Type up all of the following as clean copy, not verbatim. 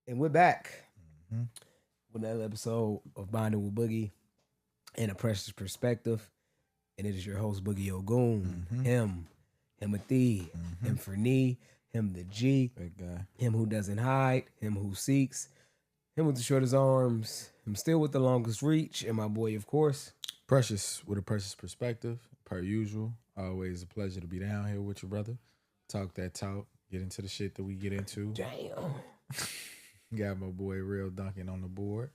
And we're back Mm-hmm. with another episode of Bonding with Boogie and a Precious Perspective. And it is your host, Boogie Ogoon. Mm-hmm. Him with the, Mm-hmm. him for knee, him the G, Big guy. him who doesn't hide, him who seeks, him with the shortest arms, him still with the longest reach, and my boy, of course. Precious with a precious perspective, per usual. Always a pleasure to be down here with you, brother. Talk that talk. Get into the shit that we get into. Damn. Got my boy Real Duncan on the board.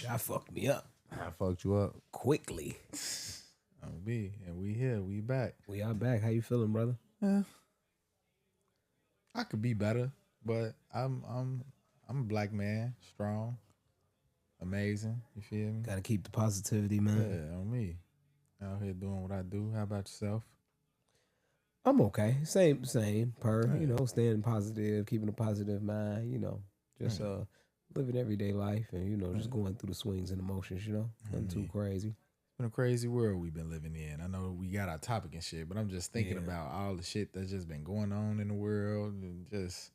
I fucked me up I fucked you up. quickly. And we here. We back. We are back. How you feeling, brother? I could be better, but I'm a black man, strong, amazing. You feel me? Gotta keep the positivity, man. Yeah, on me. Out here doing what I do. How about yourself? I'm okay. Same. Per, staying positive, keeping a positive mind, just living everyday life and just going through the swings and emotions, nothing too crazy. It's been a crazy world we've been living in. I know we got our topic and shit, but I'm just thinking about all the shit that's just been going on in the world and just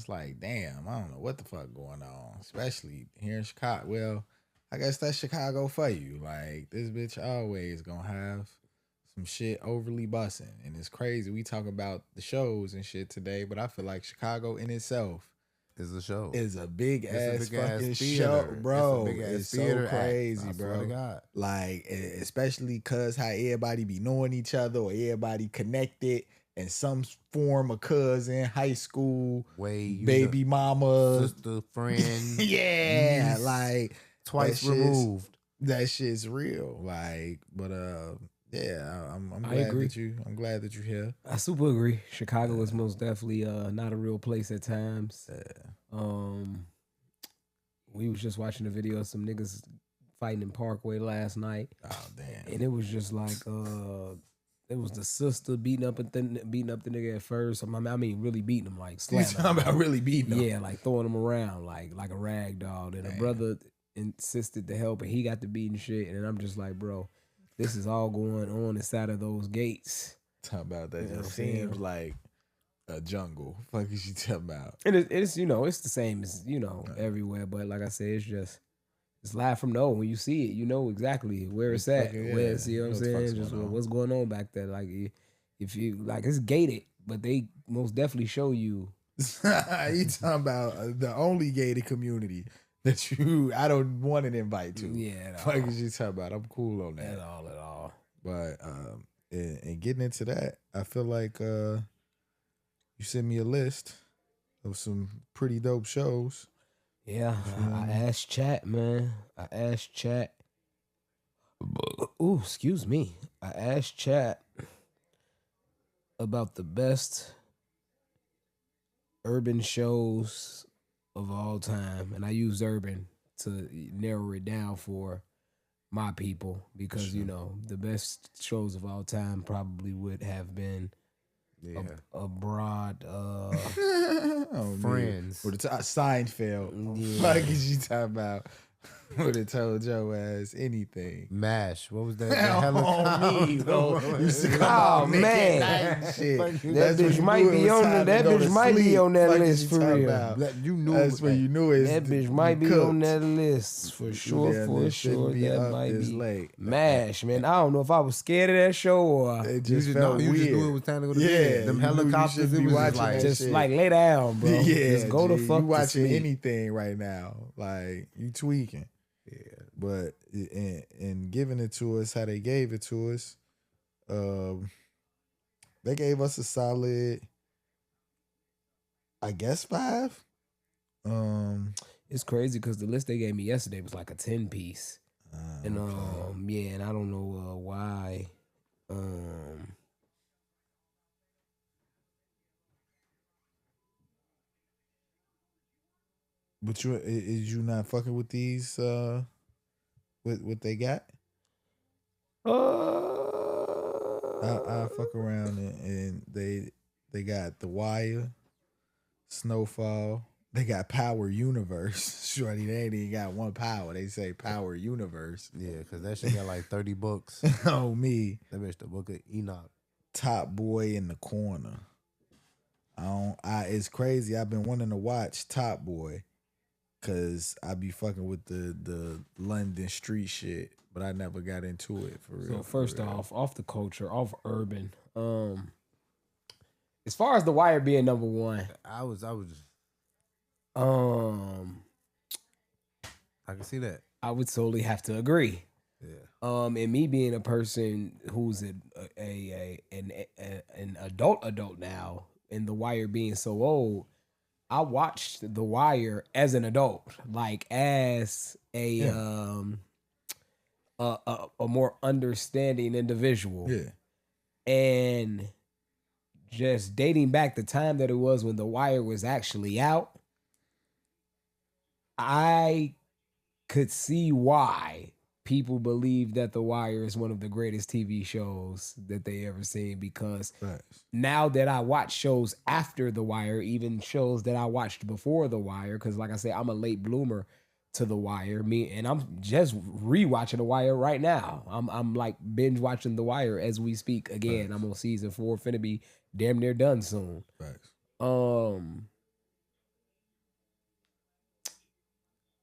like, damn, I don't know what the fuck going on, especially here in Chicago. Well, I guess that's Chicago for you. Like, this bitch always gonna have some shit overly busting, and it's crazy. We talk about the shows and shit today, but I feel like Chicago in itself Is a show. is a big ass big ass fucking theater. show, bro. It's a big ass It's so theater act. crazy, I swear bro. to God. Like, especially cause how everybody be knowing each other or everybody connected in some form of cousin, high school, Way baby mama, sister, friend. yeah, niece, like twice that shit's- removed. That shit's real. Like, but yeah, I'm I glad agree. I'm glad that you're here. I super agree. Chicago is most definitely not a real place at times. We was just watching a video of some niggas fighting in Parkway last night, Oh damn. and it was just like it was the sister beating up the nigga at first. I mean, really beating him, like You slamming talking him. about really beating them? Yeah, like throwing him around like a rag doll. And the brother insisted to help, and he got to beating shit. And I'm just like, bro, this is all going on inside of those gates. Talking about that You know what just I'm saying? seems like a jungle. Fuck is you talking about? And it's it's the same as everywhere. But like I said, it's live from know. When you see it, you know exactly where it's at. fucking- Where yeah, it's, you know what I'm you know what the saying? fuck's Just going on. what's going on back there. Like if you like, it's gated, but they most definitely show you. You talking about the only gated community that I don't want an invite to. Yeah, Fuck is you talking about? I'm cool on that. At all. But and getting into that, I feel like you sent me a list of some pretty dope shows. Yeah, I asked chat, man. I asked chat. Ooh, excuse me. I asked chat about the best urban shows of all time, and I used urban to narrow it down for my people because the best shows of all time probably would have been Yeah. a broad. Oh, Friends. With the Seinfeld. Fuck is you talking about? Would have told your ass anything. MASH. What was that? On me, bro. You used to come Oh, on Nick man. at night and shit. That That's when bitch you might knew it be was on time that to go bitch to might be sleep. on that Fuck is list you for talking real. about? You knew That's when you knew it. That bitch might be on that list for sure. Yeah, For this sure, shouldn't be that up might this be late. MASH, man. I don't know if I was scared of that show or It You just just, felt you weird. just knew it was time to go to Yeah, bed. Them you knew you helicopters, shouldn't it be was just watching like, that just shit. like lay down, bro. Yeah, just go to G, fuck you to watching sleep. anything right now. Like, you tweaking. yeah. But and giving it to us how they gave it to us, they gave us a solid, I guess, 5. It's crazy because the list they gave me yesterday was like a 10-piece, and yeah, and I don't know why. But is you not fucking with these? What they got? I fuck around and they got The Wire, Snowfall. They got Power Universe. Shorty, they ain't even got one power. They say Power Universe. Yeah, because that shit got like 30 books. Oh me, That bitch the book of Enoch. Top Boy in the Corner. It's crazy. I've been wanting to watch Top Boy, cause I be fucking with the London street shit, but I never got into it for real. So first off the culture, off urban. As far as The Wire being number one, I was um, I can see that. I would solely have to agree. Yeah. And me being a person who's an adult now, and The Wire being so old, I watched The Wire as an adult, like as a more understanding individual. Yeah. And just dating back the time that it was when The Wire was actually out, I could see why people believe that The Wire is one of the greatest TV shows that they ever seen, because now that I watch shows after The Wire, even shows that I watched before The Wire, because like I said, I'm a late bloomer to The Wire. And I'm just rewatching The Wire right now. I'm like binge watching The Wire as we speak again. I'm on season 4, finna be damn near done soon.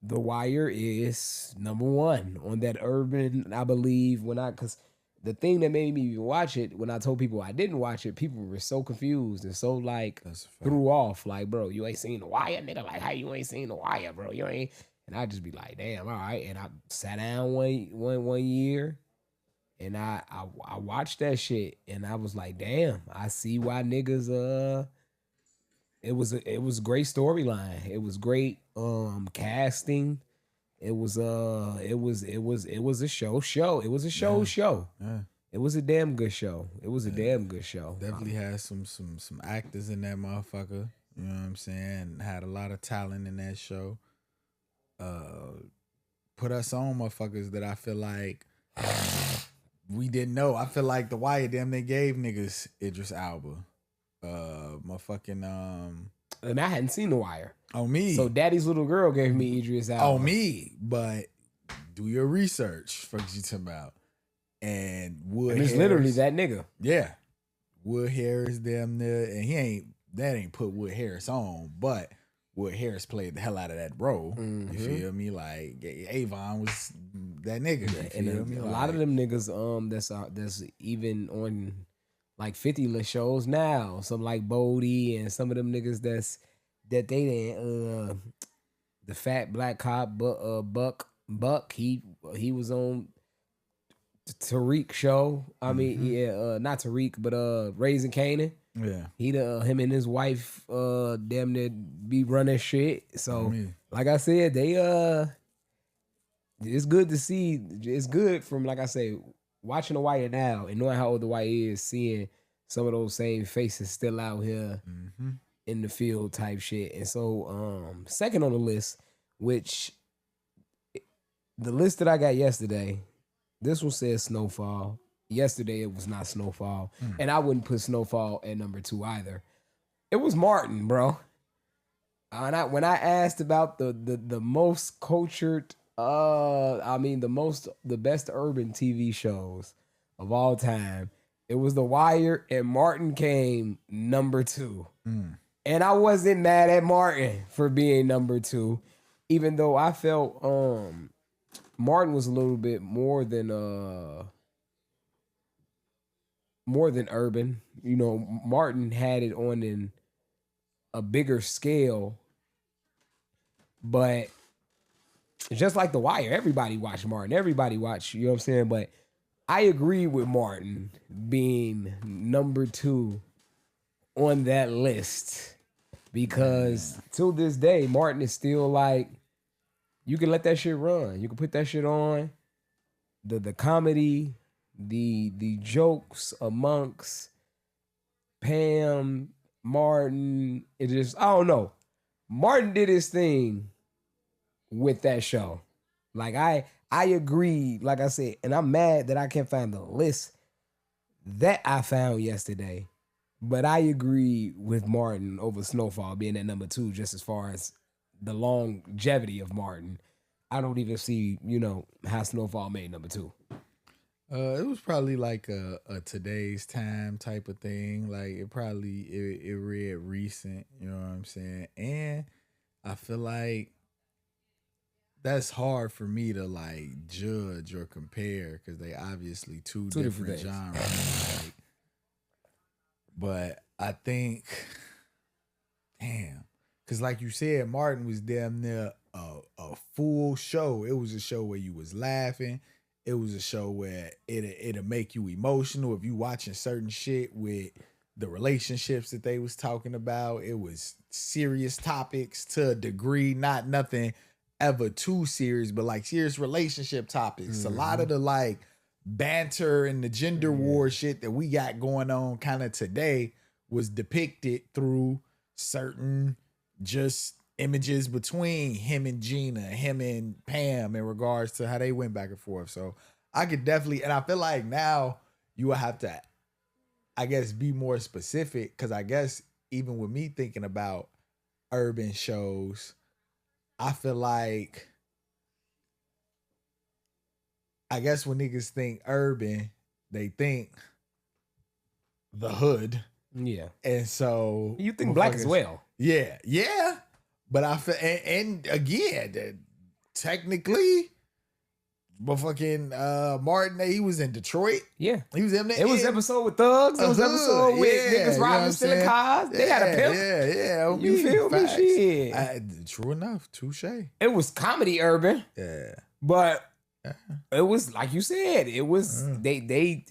The Wire is number one on that urban, I believe, because the thing that made me watch it, when I told people I didn't watch it, people were so confused and so like threw off. Like, bro, you ain't seen The Wire, nigga? Like, how you ain't seen The Wire, bro? You ain't. And I just be like, damn, all right. And I sat down one year and I watched that shit and I was like, damn, I see why niggas it was a great storyline. It was great casting. It was a show. It was a show. Yeah. It was a damn good show. It was a damn good show. Definitely had some actors in that motherfucker. You know what I'm saying? Had a lot of talent in that show. Put us on motherfuckers that I feel like we didn't know. I feel like The Wire, damn, they gave niggas Idris Elba. And I hadn't seen The Wire. Oh, me. So Daddy's little girl gave me Idris Elba. Oh, me. But do your research. Fuck you talking about. And Wood Harris. It's literally that nigga. Yeah. Wood Harris damn near. And that ain't put Wood Harris on, but Wood Harris played the hell out of that role. Mm-hmm. You feel me? Like Avon was that nigga. You feel me? A lot of them niggas that's even on like 50 list shows now. Some like Bodie and some of them niggas that they didn't the fat black cop Buck he was on Tariq show. I mean, not Tariq, but Raising Kanan. Yeah. Him and his wife damn near be running shit. So like I said, they it's good to see. It's good from, like I say, watching The Wire now and knowing how old The Wire is, seeing some of those same faces still out here in the field type shit. And so second on the list, which the list that I got yesterday, this one says Snowfall. Yesterday it was not Snowfall. And I wouldn't put Snowfall at number 2 either. It was Martin, bro. And when I asked about the most cultured, the best urban TV shows of all time, it was The Wire, and Martin came number 2. And I wasn't mad at Martin for being number 2, even though I felt Martin was a little bit more than urban. You know, Martin had it on in a bigger scale, but just like The Wire, everybody watched Martin. Everybody watched, you know what I'm saying? But I agree with Martin being number 2 on that list, because till this day, Martin is still like, you can let that shit run. You can put that shit on. The comedy, the jokes amongst Pam, Martin, it just, I don't know. Martin did his thing with that show. Like I agree, like I said, and I'm mad that I can't find the list that I found yesterday. But I agree with Martin over Snowfall being at number 2, just as far as the longevity of Martin. I don't even see, how Snowfall made number 2. It was probably like a today's time type of thing. Like it read recent, you know what I'm saying? And I feel like that's hard for me to like judge or compare because they obviously two different things. genres. Like, but I think, damn, because like you said, Martin was damn near a full show. It was a show where you was laughing. It was a show where it'll make you emotional if you watching certain shit with the relationships that they was talking about. It was serious topics to a degree, not nothing ever too serious, but like serious relationship topics. A lot of the like banter and the gender war shit that we got going on kind of today was depicted through certain just images between him and Gina, him and Pam in regards to how they went back and forth. So I could definitely, and I feel like now you will have to, I guess, be more specific because I guess even with me thinking about urban shows, I feel like, I guess when niggas think urban, they think the hood. Yeah. And so You think black as well. Yeah. Yeah. But I feel, and again, technically, motherfucking Martin, he was in Detroit. Yeah. He was in there. It was episode with thugs. It was episode with niggas robbing, stealing cars. They had a pimp. Yeah. You feel me? Shit. True enough. Touche. It was comedy urban. Yeah. But it was, like you said, it was, they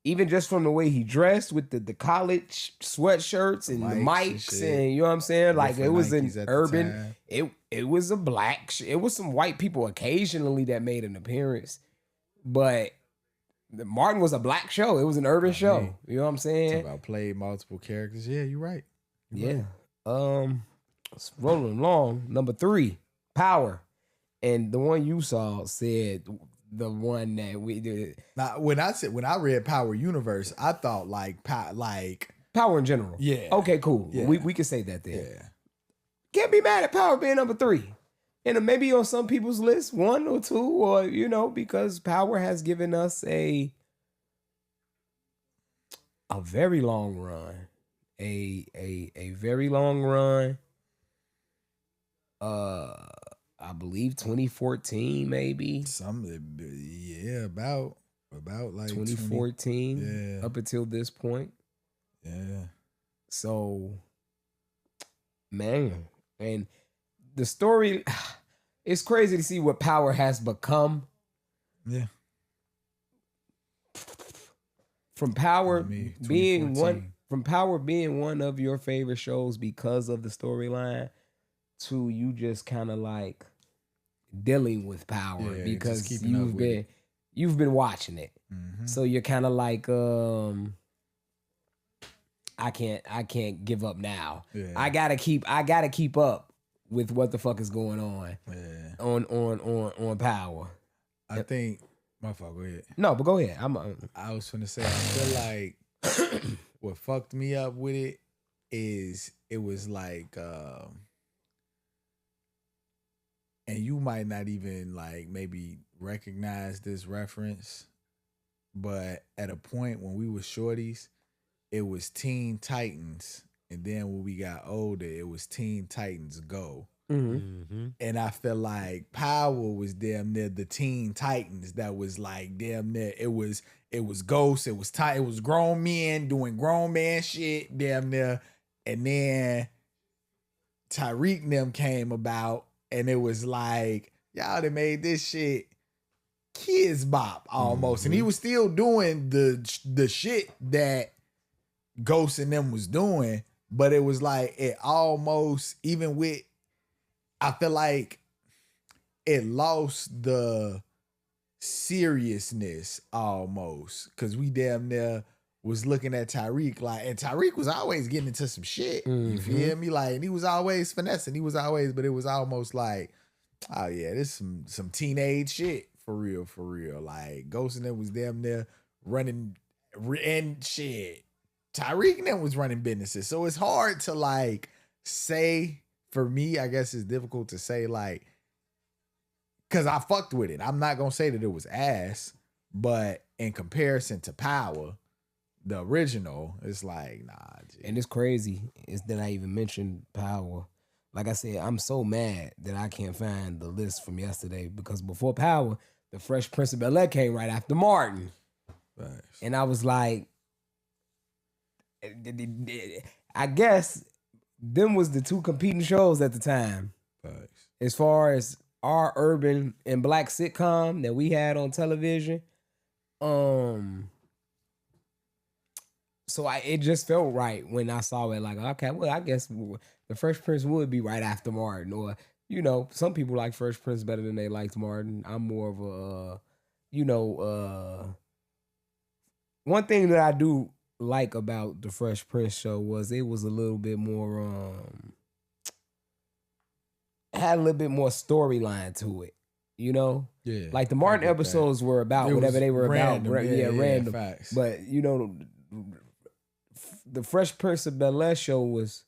even just from the way he dressed with the college sweatshirts and the mics and you know what I'm saying? Like it was an urban, it was a black, it was some white people occasionally that made an appearance, but Martin was a black show. It was an urban show. You know what I'm saying? Talk about played multiple characters. Yeah, you're right. It's rolling along. Number 3, Power. And the one you saw said the one that we did. Now, when I read Power Universe, I thought like Power in general. Yeah. Okay, cool. Yeah. We can say that then. Yeah. Can't be mad at Power being number 3. And maybe on some people's list, 1 or 2, or because Power has given us a very long run. A very long run. I believe 2014, maybe. About like 2014. Up until this point. Yeah. So, man, and the story, it's crazy to see what Power has become. Yeah. From Power being one of your favorite shows because of the storyline, to you just kind of like dealing with Power because you've been watching it. Mm-hmm. So you're kind of like I can't give up now. Yeah. I gotta keep up with what the fuck is going on. Yeah. On Power. I think my fault, go ahead. No, but go ahead. I was gonna say I feel like what fucked me up with it is it was like and you might not even like maybe recognize this reference, but at a point when we were shorties, it was Teen Titans, and then when we got older, it was Teen Titans Go. Mm-hmm. Mm-hmm. And I feel like Power was damn near the Teen Titans that was like damn near it was Ghost, it was grown men doing grown man shit damn near, and then Tyreek and them came about. And it was like, y'all done made this shit kids bop almost. Mm-hmm. And he was still doing the shit that Ghost and them was doing. But it was like, it almost, even with, I feel like it lost the seriousness almost. Because we damn near was looking at Tyreek like, and Tyreek was always getting into some shit. Mm-hmm. You feel me? Like, and he was always finessing. But it was almost like, oh yeah, this some teenage shit for real. Like Ghost and them was damn near running and shit. Tyreek and them was running businesses. So it's hard to like say, for me, I guess it's difficult to say like, cause I fucked with it. I'm not gonna say that it was ass, but in comparison to Power, the original, it's like, nah. And it's crazy is that I even mentioned Power like I said, I'm so mad that I can't find the list from yesterday because before Power, the Fresh Prince of Bel-Air came right after Martin. Facts. And I was like, I guess them was the two competing shows at the time. Facts. As far as our urban and black sitcom that we had on television. So it just felt right when I saw it. Like, okay, well, I guess the Fresh Prince would be right after Martin, or some people like Fresh Prince better than they liked Martin. I'm more of a, one thing that I do like about the Fresh Prince show was it was a little bit more, had a little bit more storyline to it. Yeah. Like the Martin episodes were about whatever they were random, about. Yeah, random. Facts. But the Fresh Prince of Bel-Air show was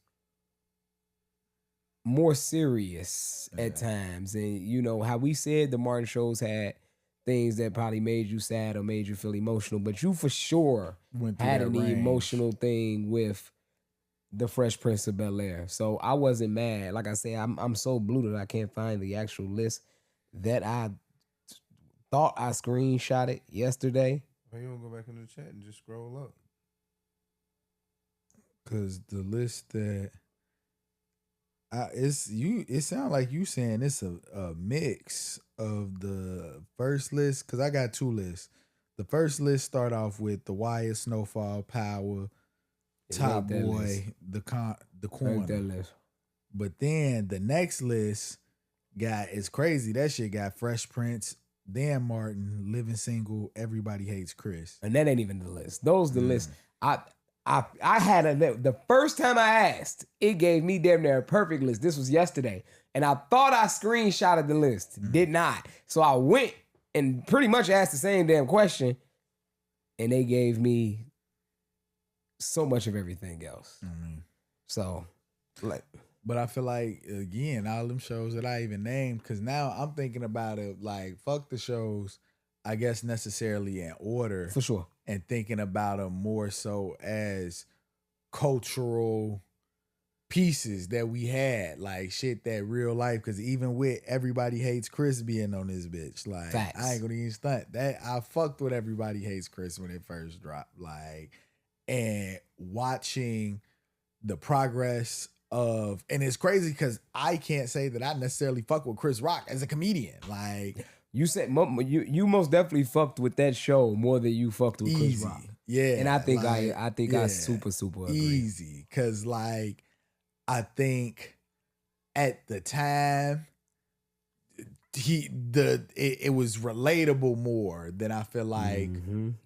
more serious at times. And how we said the Martin shows had things that probably made you sad or made you feel emotional, but you for sure had an emotional thing with the Fresh Prince of Bel-Air. So I wasn't mad. Like I said, I'm so blue that I can't find the actual list that I thought I screenshotted yesterday. Why you don't go back in the chat and just scroll up? Cause the list that it sounds like you saying it's a mix of the first list. Cause I got two lists. The first list start off with the Wyatt, Snowfall, Power, Top Boy, the Corner. But then the next list it's crazy. That shit got Fresh Prince, Dan Martin, Living Single, Everybody Hates Chris. And that ain't even the list. Those the list. I had the first time I asked, it gave me damn near a perfect list. This was yesterday. And I thought I screenshotted the list. Did not. So I went and pretty much asked the same damn question. And they gave me so much of everything else. So, but I feel like, again, all them shows that I even named, because now I'm thinking about it like, fuck the shows, I guess, necessarily in order. For sure. And thinking about them more so as cultural pieces that we had, like shit that real life. Because even with Everybody Hates Chris being on this bitch, like, facts. I ain't gonna even stunt that. I fucked with Everybody Hates Chris when it first dropped, like, and watching the progress of, and it's crazy because I can't say that I necessarily fuck with Chris Rock as a comedian, like. You said you most definitely fucked with that show more than you fucked with Chris Rock. Yeah. And I think I super agree. Easy. Cause like I think at the time it was relatable more than I feel like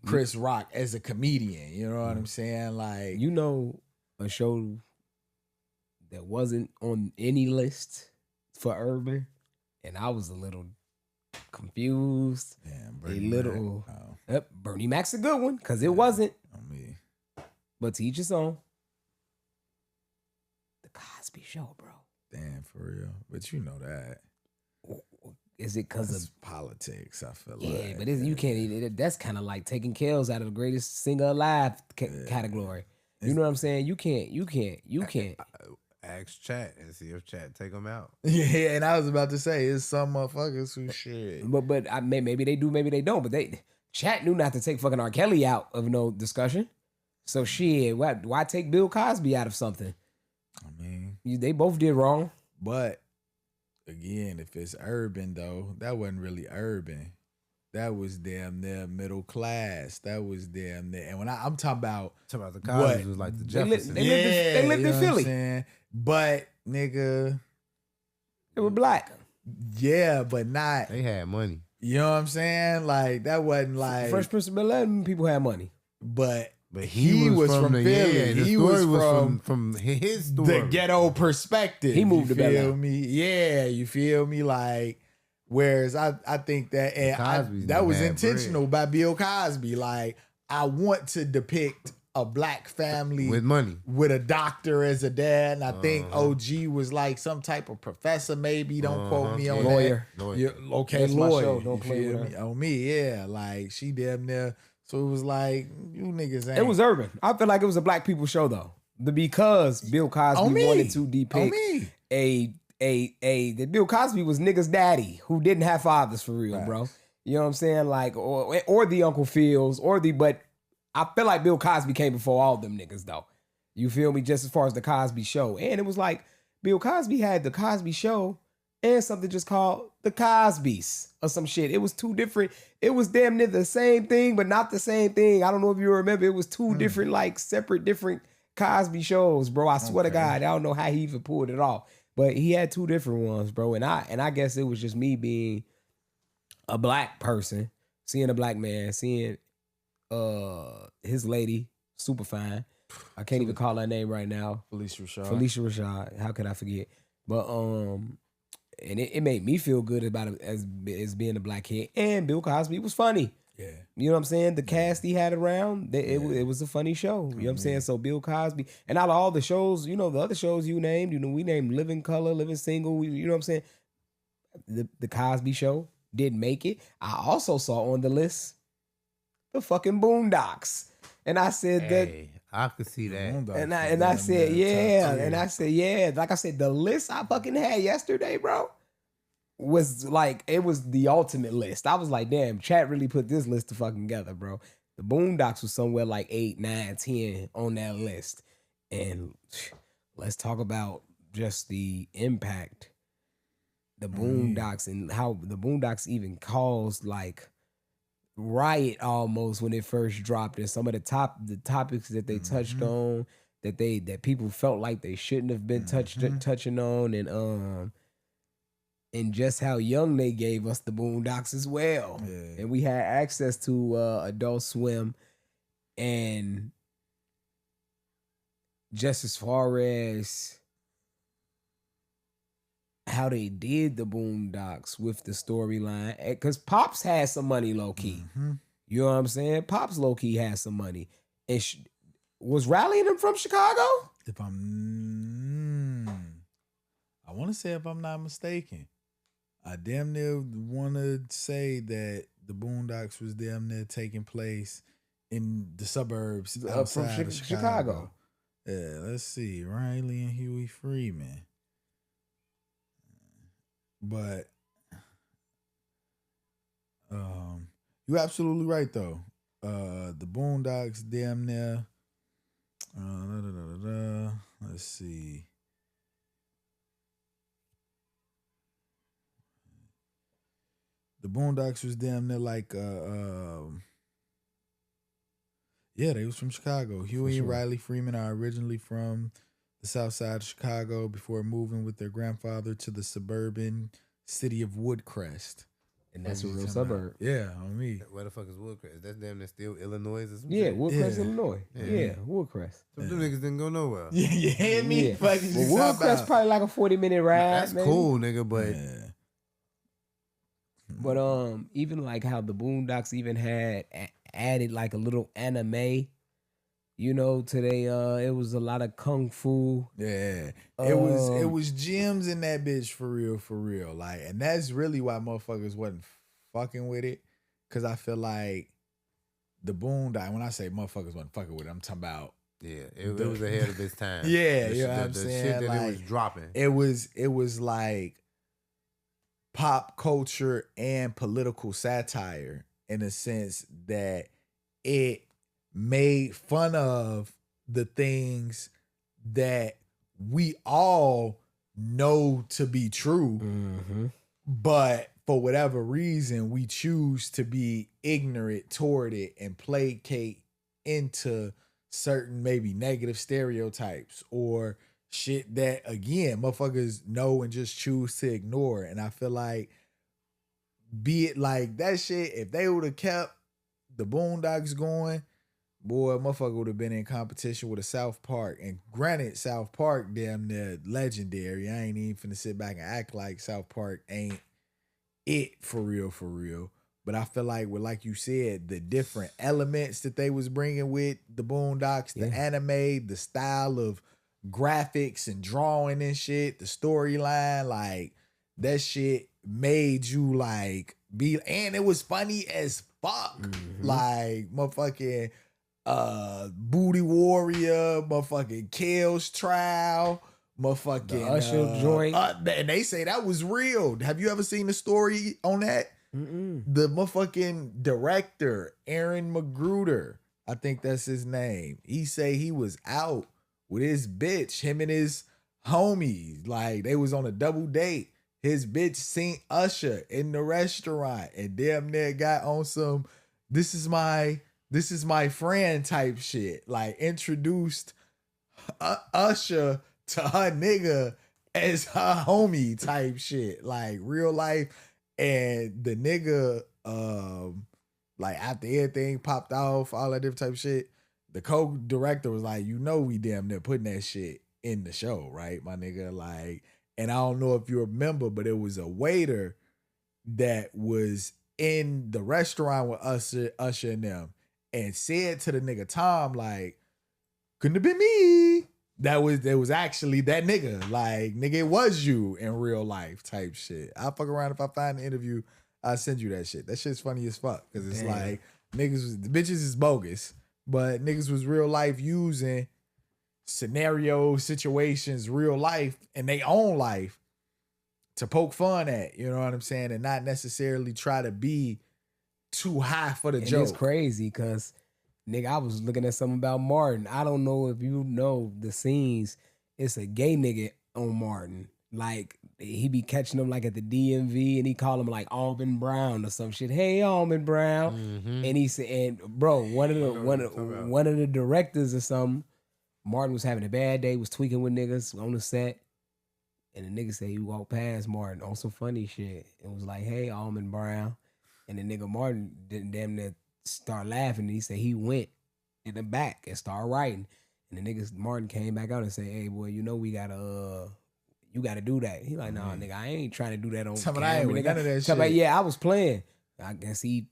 Chris Rock as a comedian. You know what I'm saying? Like, a show that wasn't on any list for urban, and I was a little confused. Damn, Bernie Mac's a good one because it wasn't. On me. But to each his own. The Cosby Show, bro. Damn, for real. But you know that. Is it because of politics? I feel like. Yeah, but you can't. That's kind of like taking Kells out of the greatest singer alive category. You know what I'm saying? You can't. Ask Chat and see if Chat take them out. Yeah, and I was about to say it's some motherfuckers who shit. But maybe they do, maybe they don't. But Chat knew not to take fucking R. Kelly out of no discussion. So shit, why take Bill Cosby out of something? I mean, they both did wrong. But again, if it's urban though, that wasn't really urban. That was damn near middle class. That was damn near. And when I'm talking about the Cosby's was like the Jeffersons. They lived in Philly. But nigga, they were black. Yeah, but not. They had money. You know what I'm saying? Like that wasn't like Fresh Prince of Bel-Air. People had money, but he was from Philly. Yeah, he was from his story. The ghetto perspective. He moved to Bel-Air. Bel-Air. Me? Yeah, you feel me? Like, whereas I think that that was intentional by Bill Cosby. Like, I want to depict a black family with money, with a doctor as a dad, and I think OG was like some type of professor, maybe. Don't quote me on lawyer. Yeah, okay, that's lawyer. Don't play with her. On me, yeah. Like she damn near. So it was like you niggas. It was urban. I feel like it was a black people show though, because Bill Cosby wanted to depict that Bill Cosby was niggas' daddy who didn't have fathers for real, bro. You know what I'm saying? Like, or the Uncle Phils, but I feel like Bill Cosby came before all them niggas though. You feel me? Just as far as the Cosby Show. And it was like Bill Cosby had the Cosby Show and something just called the Cosbys or some shit. It was two different, it was damn near the same thing, but not the same thing. I don't know if you remember. It was two different, like separate different Cosby shows, bro. I swear to God, I don't know how he even pulled it off. But he had two different ones, bro. And I guess it was just me being a black person, seeing a black man, seeing his lady, super fine. I can't even call her name right now. Felicia Rashad. How could I forget? But and it made me feel good about it as being a black kid. And Bill Cosby was funny. Yeah. You know what I'm saying? The cast he had around, it was a funny show. You know what I'm saying? So Bill Cosby, and out of all the shows, you know, the other shows you named, you know, we named Living Color, Living Single, you know what I'm saying? The Cosby Show didn't make it. I also saw on the list the fucking Boondocks. And I said that I could see that. And I said, yeah. And I said, yeah. Like I said, the list I fucking had yesterday, bro, was like, it was the ultimate list. I was like, damn, chat really put this list to fucking together, bro. The Boondocks was somewhere like 8, 9, 10 on that list. And let's talk about just the impact the Boondocks and how the Boondocks even caused like riot almost when it first dropped, and some of the topics that they touched on that people felt like they shouldn't have been touching on, and just how young they gave us the Boondocks as well. Yeah. And we had access to Adult Swim, and just as far as how they did the Boondocks with the storyline, because Pops had some money low key. You know what I'm saying? Pops low key had some money, and was rallying them from Chicago. I want to say, if I'm not mistaken, I damn near want to say that the Boondocks was damn near taking place in the suburbs outside from of Chicago. Yeah, let's see, Riley and Huey Freeman. But you're absolutely right though. The Boondocks damn near. Let's see. The Boondocks was damn near like yeah, they was from Chicago. Huey and Riley Freeman are originally from the south side of Chicago before moving with their grandfather to the suburban city of Woodcrest. And that's a real suburb. Yeah, on me. Where the fuck is Woodcrest? That's damn near still Illinois or something? Yeah, Woodcrest, Illinois. Yeah, Woodcrest. So them niggas didn't go nowhere. Yeah, you hear me? Yeah. Well, Woodcrest probably like a 40-minute ride. That's maybe. cool, nigga, but... Yeah. But even like how the Boondocks even had added like a little anime, you know, to it was a lot of kung fu. Yeah. It was gems in that bitch for real. Like, and that's really why motherfuckers wasn't fucking with it. Cause I feel like the Boondocks, when I say motherfuckers wasn't fucking with it, I'm talking about it was ahead of its time. Yeah, you know what I'm saying? Shit that like, it was dropping. It was like pop culture and political satire in a sense that it made fun of the things that we all know to be true, but for whatever reason, we choose to be ignorant toward it and placate into certain maybe negative stereotypes or shit that, again, motherfuckers know and just choose to ignore. And I feel like, be it like that shit, if they would have kept the Boondocks going, boy, motherfucker would have been in competition with a South Park. And granted, South Park damn near legendary. I ain't even finna sit back and act like South Park ain't it for real. But I feel like, with, like you said, the different elements that they was bringing with the Boondocks, the anime, the style of graphics and drawing and shit, the storyline, like that shit made you like be, and it was funny as fuck. Like motherfucking Booty Warrior, motherfucking Kale's Trial, motherfucking The Usher joint. and they say that was real. Have you ever seen the story on that? The motherfucking director, Aaron Magruder, I think that's his name. He say he was out with his bitch, him and his homies. Like, they was on a double date. His bitch seen Usher in the restaurant and damn near got on some, this is my friend type shit. Like, introduced Usher to her nigga as her homie type shit. Like, real life. And the nigga, like, after everything popped off, all that different type of shit, the co-director was like, you know, we damn near putting that shit in the show, right, my nigga? Like, and I don't know if you remember, but it was a waiter that was in the restaurant with Usher and them and said to the nigga Tom, like, couldn't have been me. There was actually that nigga. Like, nigga, it was you in real life type shit. I'll fuck around if I find the interview. I'll send you that shit. That shit's funny as fuck. Cause it's like the bitches is bogus, but niggas was real life using scenario situations, real life, and they own life to poke fun at, you know what I'm saying? And not necessarily try to be too high for the joke. It's crazy because, nigga, I was looking at something about Martin. I don't know if you know the scenes. It's a gay nigga on Martin. Like, he be catching them like at the DMV and he call him like Almond Brown or some shit. Hey, Almond Brown. Mm-hmm. And he said, and bro, one of the directors or something, Martin was having a bad day, was tweaking with niggas on the set. And the nigga said he walked past Martin on some funny shit. It was like, hey, Almond Brown. And the nigga Martin didn't damn near start laughing. And he said he went in the back and started writing. And the nigga Martin came back out and said, hey, boy, you know we gotta you gotta do that. He like, nah, nigga, I ain't trying to do that on camera. I ain't with none of that shit. Like, yeah, I was playing. I guess he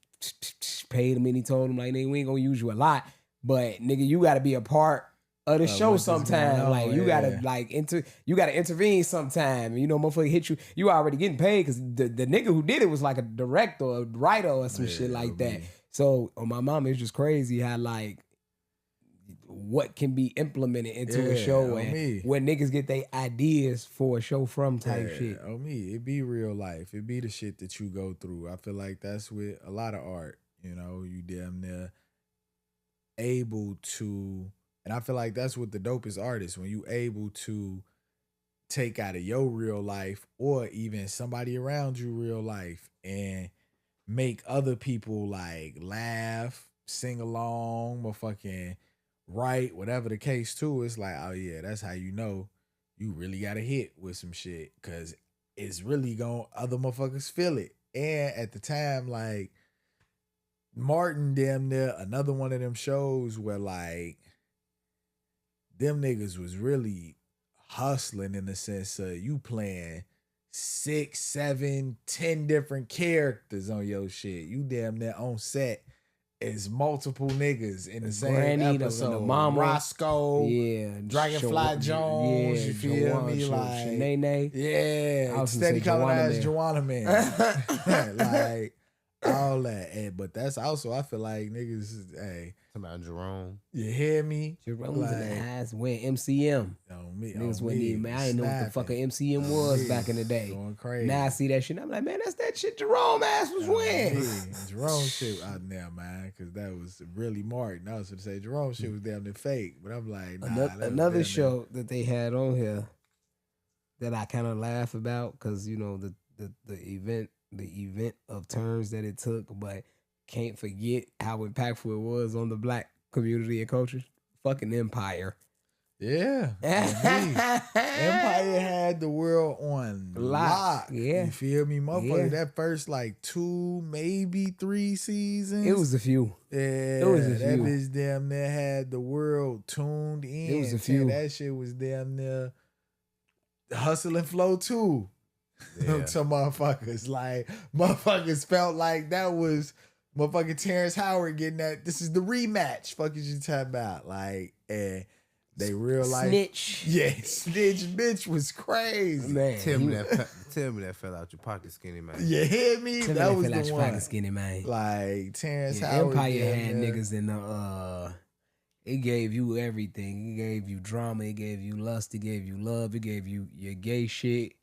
paid him and he told him, like, nigga, we ain't gonna use you a lot. But nigga, you gotta be a part of the show sometime. Like, you gotta you gotta intervene sometime. You know, motherfucker hit you. You already getting paid because the nigga who did it was like a director or a writer or some shit like that. So on my mama, it's just crazy how like what can be implemented into a show and where niggas get their ideas for a show from type shit. On me, it be real life. It be the shit that you go through. I feel like that's with a lot of art. You know, you damn near able to, and I feel like that's what the dopest artists, when you able to take out of your real life or even somebody around you real life and make other people like laugh, sing along, motherfucking write, whatever the case too. It's like, oh yeah, that's how you know you really got a hit with some shit, because it's really going other motherfuckers feel it. And at the time, like Martin damn near another one of them shows where like them niggas was really hustling in the sense of you playing 6, 7, 10 different characters on your shit. You damn near on set is multiple niggas in the same Granny, episode. the mama, Roscoe, yeah, Dragonfly Jones, yeah, you feel me? Like, Nene. yeah, steady calling ass Joanna Man. Like, all that. But that's also, I feel like niggas, hey. About Jerome. You hear me? Jerome's like, in the eyes went MCM. On me, niggas wouldn't even, man, I didn't know what the fuck an MCM was back in the day. Going crazy. Now I see that shit, I'm like, man, that's that shit Jerome ass was wearing. Jerome shit out there, man, because that was really Martin. I was going to say Jerome shit was damn near fake, but I'm like, nah. Another show that they had on here that I kind of laugh about, because, you know, the event of turns that it took, but can't forget how impactful it was on the black community and culture. Fucking Empire. Yeah. Empire had the world on lock. Yeah. You feel me? Motherfucker, that first like 2, maybe 3 seasons. It was a few. Yeah. It was a few. That bitch damn near had the world tuned in. It was a few. That shit was damn near Hustle and Flow too. Yeah. To motherfuckers. Like, motherfuckers felt like that was motherfucking Terrence Howard getting that. This is the rematch. Fuck is you talking about? Like, and they real life snitch. Yeah, snitch bitch was crazy. Man, Tell me that fell out your pocket, skinny man. You hear me? That was the one. Pocket, skinny man. Like Terrence Howard. Empire had niggas in the It gave you everything. It gave you drama. It gave you lust. It gave you love. It gave you your gay shit.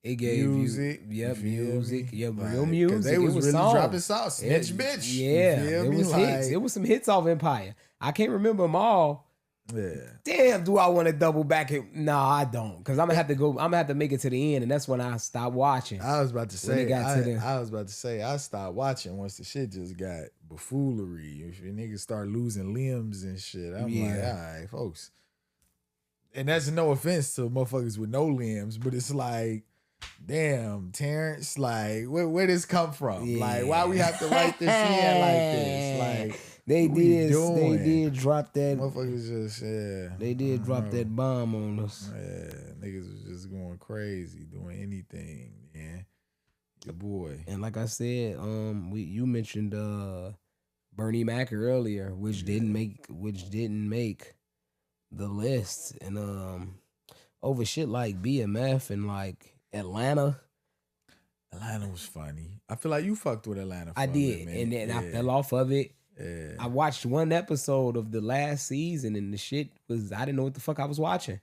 It gave music, you, yep, you feel music, me? yeah, real Like, music. 'cause they it was was really songs. dropping songs. Snitch bitch. Yeah, You feel it me? was hits. Like, It was some hits off Empire. I can't remember them all. yeah. Damn, do I want to double back it? No, I don't, because I'm gonna have to go. I'm gonna have to make it to the end, and that's when I stopped watching. I was about to When it say, got to the- I was about to say, I stopped watching once the shit just got buffoonery. If your niggas start losing limbs and shit, I'm like, all right, folks. And that's no offense to motherfuckers with no limbs, but it's like, damn, Terrence, like, where this come from? Yeah. Like, why we have to write this in like this? Like, they what we doing? did drop that. Motherfuckers just, yeah. They did drop that bomb on us. Yeah, niggas was just going crazy, doing anything, man. Your boy. And like I said, you mentioned Bernie Mac earlier, which didn't make the list, and over shit like BMF and like Atlanta. Atlanta was funny. I feel like you fucked with Atlanta. I did, and then I fell off of it. Yeah. I watched one episode of the last season, and the shit was I didn't know what the fuck I was watching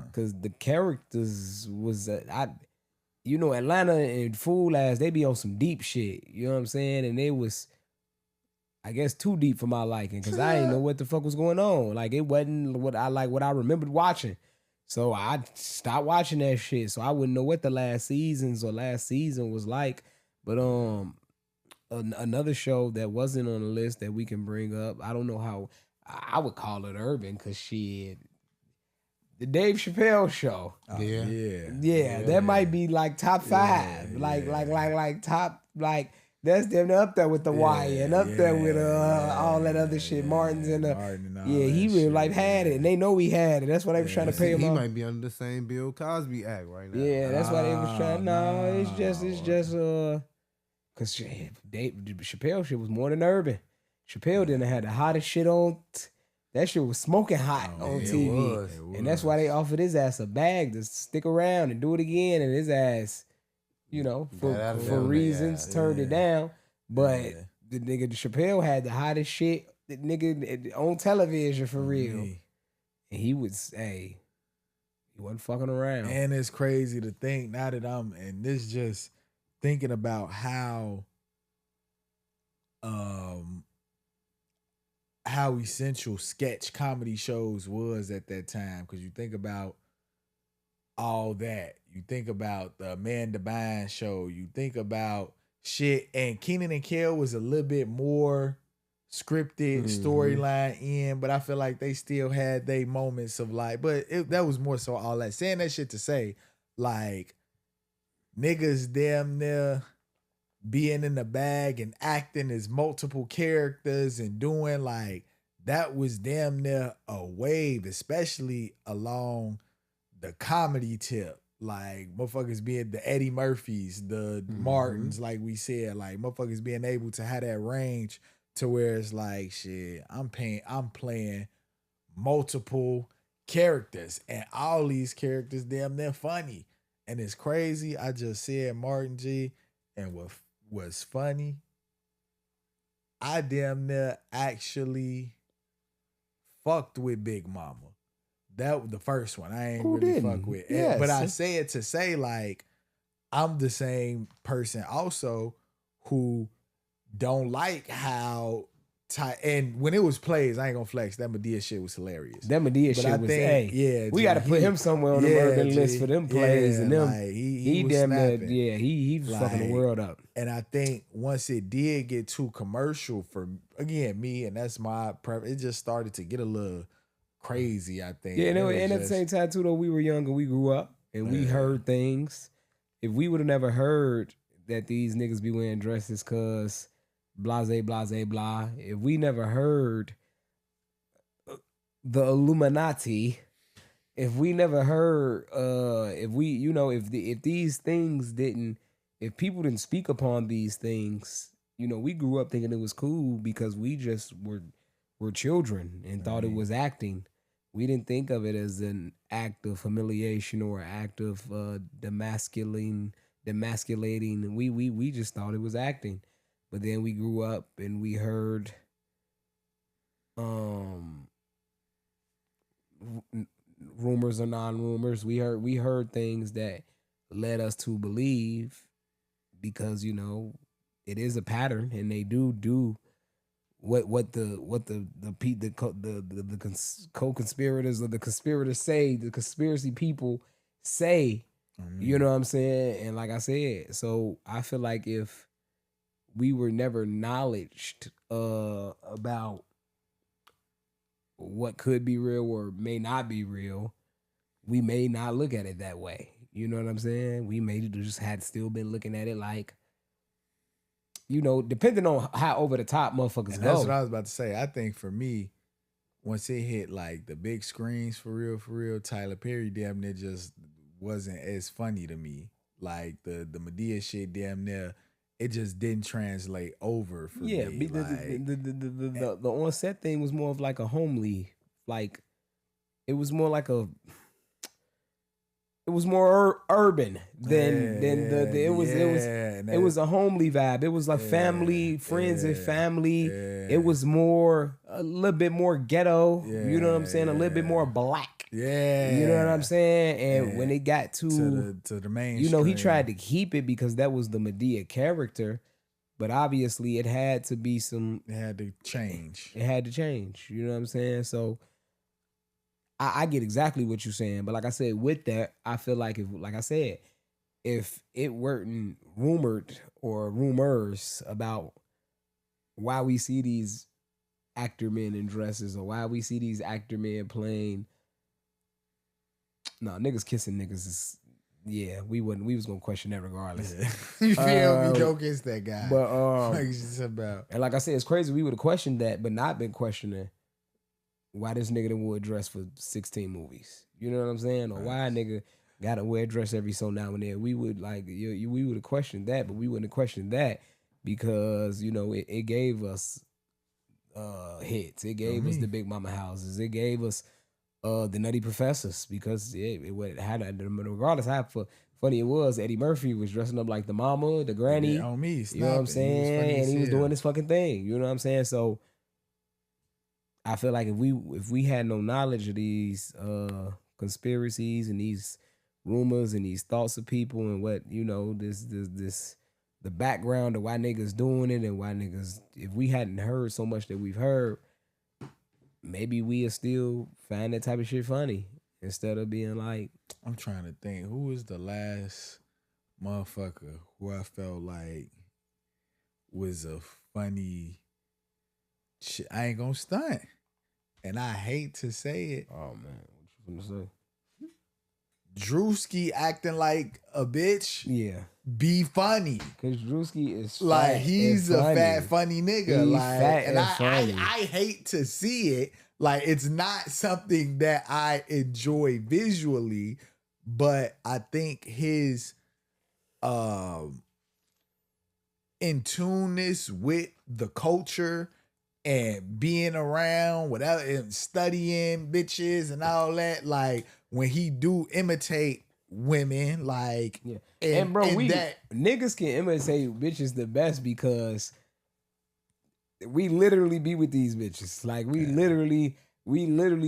because the characters was Atlanta and Fool Ass, they be on some deep shit. You know what I'm saying? And they was, I guess, too deep for my liking because I didn't know what the fuck was going on. Like, it wasn't what I remembered watching. So I stopped watching that shit. So I wouldn't know what the last season was like. But another show that wasn't on the list that we can bring up, I don't know how I would call it urban because shit. The Dave Chappelle show. Yeah, that might be like top 5. Like top, like that's them up there with the Wire and up there with all that other shit. Martin's and he really like had it, and they know he had it. That's why they was trying to pay him. He off. might be under the same Bill Cosby act right now. Yeah, that's why they was trying. No, it's just cause Dave Chappelle shit was more than urban. Chappelle didn't have the hottest shit on. That shit was smoking hot on TV. It was. And that's why they offered his ass a bag to stick around and do it again. And his ass, for reasons, turned it down. But the nigga Chappelle had the hottest shit, the nigga on television for real. And he wasn't fucking around. And it's crazy to think now that and this just thinking about how essential sketch comedy shows was at that time. Because you think about all that. You think about the Amanda Bynes show. You think about shit. And Kenan and Kel was a little bit more scripted storyline in. But I feel like they still had their moments of like. But that was more so all that. Saying that shit to say, like, niggas damn near being in the bag and acting as multiple characters and doing like that was damn near a wave, especially along the comedy tip. Like motherfuckers being the Eddie Murphys, the Martins, like we said, like motherfuckers being able to have that range to where it's like shit, I'm playing multiple characters and all these characters damn near funny. And it's crazy. I just said Martin G and was funny. I damn near actually fucked with Big Mama. That was the first one. I ain't really fuck with. Yes. But I say it to say like I'm the same person also who don't like how and when it was plays, I ain't gonna flex. That Madea shit was hilarious. That Madea shit was we got to put him somewhere on the urban list for them plays and them. Like, he was damn snapping. he was fucking the world up. And I think once it did get too commercial for again me, and that's my preference, it just started to get a little crazy. I think. Yeah, and at the same time too, though, we were young and we grew up and we heard things. If we would have never heard that these niggas be wearing dresses, cause blase, blase, blah. If we never heard the Illuminati, if we never heard, if these things didn't, if people didn't speak upon these things, we grew up thinking it was cool because we just were children and thought it was acting. We didn't think of it as an act of humiliation or an act of demasculating. We just thought it was acting. But then we grew up and we heard rumors or non-rumors. We heard things that led us to believe, because it is a pattern, and they do what the co-conspirators or the conspirators say, the conspiracy people say. You know what I'm saying? And like I said, so I feel like if we were never knowledged about what could be real or may not be real, we may not look at it that way. You know what I'm saying? We may just had still been looking at it like, depending on how over the top motherfuckers And go. that's what I was about to say. I think for me, once it hit like the big screens for real, Tyler Perry damn near just wasn't as funny to me. Like the Madea shit, damn near, it just didn't translate over for me. The on-set thing was more of like a homely, like it was more like a. It was more urban than it was a homely vibe. It was like family, friends and family. Yeah. It was more a little bit more ghetto. You know what I'm saying? A little bit more black. Yeah. You know what I'm saying? And when it got to the mainstream, he tried to keep it because that was the Madea character, but obviously it had to be some. It had to change. It had to change. You know what I'm saying? So. I get exactly what you're saying, but like I said, with that, I feel like if it weren't rumored or rumors about why we see these actor men in dresses or why we see these actor men playing, niggas kissing niggas is, we was gonna question that regardless. Yeah. You feel me? Don't kiss that guy. But like it's about. And like I said, it's crazy we would have questioned that, but not been questioning why this nigga done wore a dress for 16 movies. You know what I'm saying? Or why a nigga gotta wear a dress every so now and then. We would we would have questioned that, but we wouldn't have questioned that because, it gave us hits. It gave us the Big Mama houses. It gave us the Nutty Professors because it had regardless how funny it was, Eddie Murphy was dressing up like the mama, the granny. On me, you know what I'm saying? And he was doing this fucking thing. You know what I'm saying? So I feel like if we had no knowledge of these conspiracies and these rumors and these thoughts of people and what this the background of why niggas doing it and why niggas, if we hadn't heard so much that we've heard, maybe we'd still find that type of shit funny instead of being like. I'm trying to think, who was the last motherfucker who I felt like was a funny shit. I ain't gonna stunt. And I hate to say it. Oh man, what you gonna say? Drewski acting like a bitch. Yeah. Be funny. Cause Drewski is like he's a funny. fat funny nigga. He's like fat and funny. I hate to see it. Like it's not something that I enjoy visually, but I think his in tuneness with the culture and being around without and studying bitches and all that, like when he do imitate women, like and bro, niggas can imitate bitches the best because we literally be with these bitches. Like we literally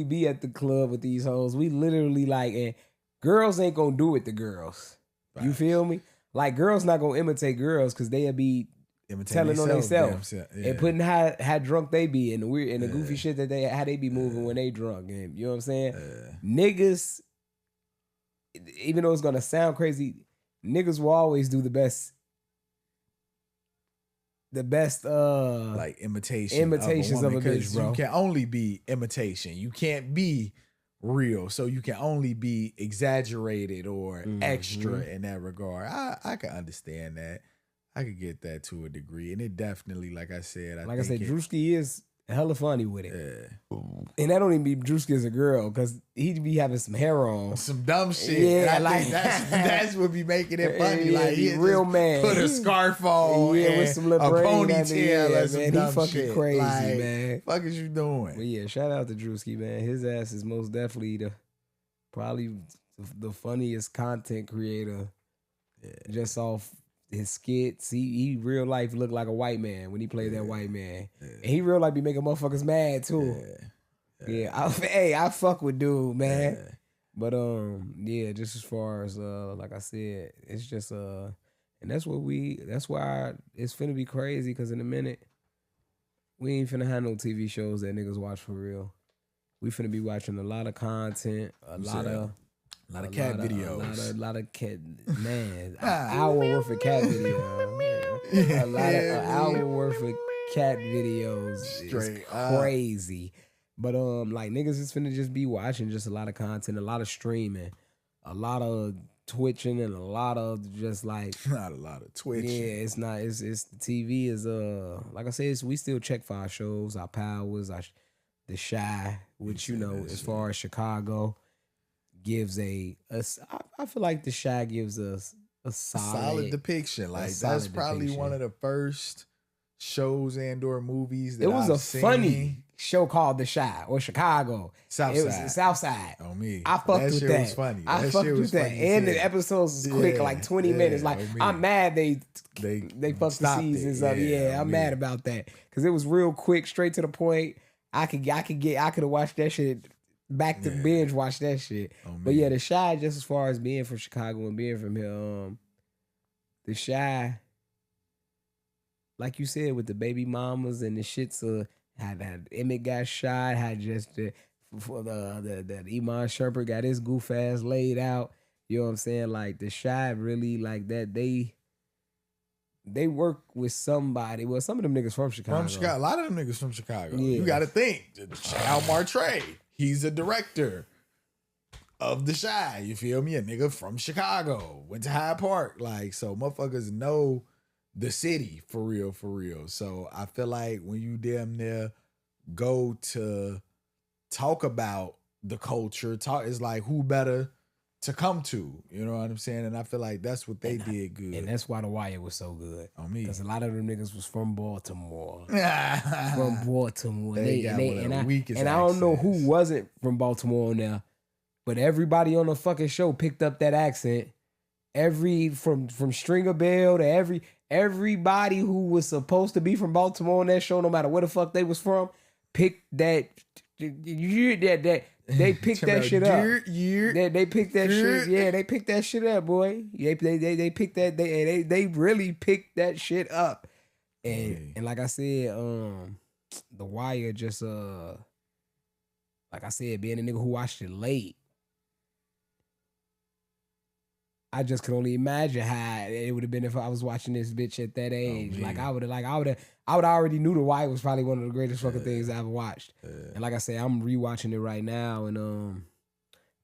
be at the club with these hoes. We literally and girls ain't gonna do it to girls. Right. You feel me? Like girls not gonna imitate girls because they'll be telling on themselves and putting how drunk they be and the weird and the goofy shit that how they be moving when they drunk, and you know what I'm saying? Niggas, even though it's gonna sound crazy, niggas will always do the best like imitations of a bitch, bro. You can only be imitation. You can't be real, so you can only be exaggerated or extra in that regard. I can understand that. I could get that to a degree, and it definitely, like I said, Drewski is hella funny with it, and that don't even be Drewski as a girl because he be having some hair on, some dumb shit. Yeah, like that's what be making it funny. Like he real man, put a scarf on, with some little ponytail, man. He fucking shit. crazy, like, man. Fuck is you doing? But yeah, shout out to Drewski, man. His ass is most definitely probably the funniest content creator. Just off his skits, he real life looked like a white man when he played that white man. And he real life be making motherfuckers mad too. I fuck with dude, man. Yeah. But yeah, just as far as like I said, it's just and that's why it's finna be crazy because in a minute we ain't finna have no TV shows that niggas watch for real. We finna be watching a lot of content, a lot of cat videos. a lot of cat man, an hour worth of cat video, an hour worth of cat videos Straight is crazy. But like niggas is finna just be watching just a lot of content, a lot of streaming, a lot of twitching, and a lot of just like not a lot of twitching. Yeah, it's not. It's the TV is like I said, we still check for our shows, our powers, the Shy, which you know as far as Chicago gives I feel like the Shy gives us a solid depiction. Like that's probably one of the first shows and/or movies that it was I've a seen. Funny show called The Shy or Chicago. Southside. It was Southside. On me. I fucked with that. Was funny. I fucked with that. And the episodes was quick, like 20 minutes. Like I'm mad they fucked the seasons up. Yeah, I'm mad about that. Cause it was real quick, straight to the point. I could have watched that shit back to binge watch that shit. But yeah, The Shy, just as far as being from Chicago and being from here, The Shy, like you said, with the baby mamas and the shits had Emmett got shot, had just the Iman Shumpert got his goof ass laid out. You know what I'm saying? Like The Shy really like that they work with somebody. Well, some of them niggas from Chicago. A lot of them niggas from Chicago. Yeah. You got to think. Al Martre, he's a director of The Shy. You feel me? A nigga from Chicago. Went to Hyde Park. Like, so motherfuckers know the city for real. So I feel like when you damn near go to talk about the culture, it's like who better to come to, you know what I'm saying? And I feel like that's what they did good. And that's why The Wire was so good. On me. Because a lot of them niggas was from Baltimore. And I don't know who wasn't from Baltimore on there, but everybody on the fucking show picked up that accent. From Stringer Bell to everybody who was supposed to be from Baltimore on that show, no matter where the fuck they was from, picked that. They picked that shit up. They picked that shit. Yeah, they picked that shit up, boy. They picked that. They really picked that shit up. And like I said, The Wire just like I said, being a nigga who watched it late, I just could only imagine how it would have been if I was watching this bitch at that age. I would already knew The Wire was probably one of the greatest fucking things I ever watched. And like I said, I'm rewatching it right now, and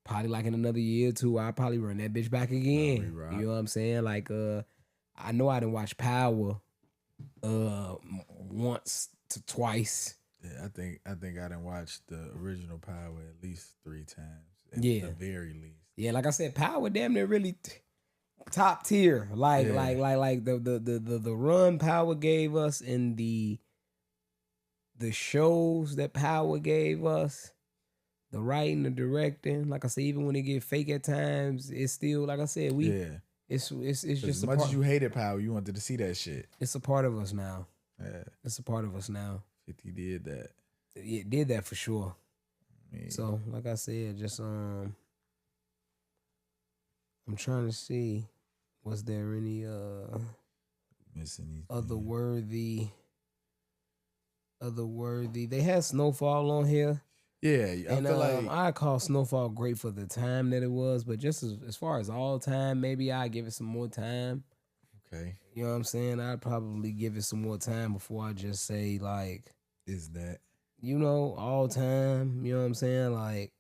probably like in another year or two, I'll probably run that bitch back again. You know what I'm saying? Like I know I didn't watch Power once to twice. Yeah, I think I done watched the original Power at least 3 times. At the very least. Yeah, like I said, Power damn near really top tier. Like the run Power gave us and the shows that Power gave us, the writing, the directing. Like I said, even when it get fake at times, it's still like I said, it's just as much as you hated Power, you wanted to see that shit. It's a part of us now. Yeah, it's a part of us now. 50 did that. It did that for sure. So like I said, just I'm trying to see, was there any missing other worthy? They had Snowfall on here. Yeah, I feel like I call Snowfall great for the time that it was, but just as far as all time, maybe I'd give it some more time. Okay. You know what I'm saying? I'd probably give it some more time before I just say like, is that, you know, all time. You know what I'm saying? Like,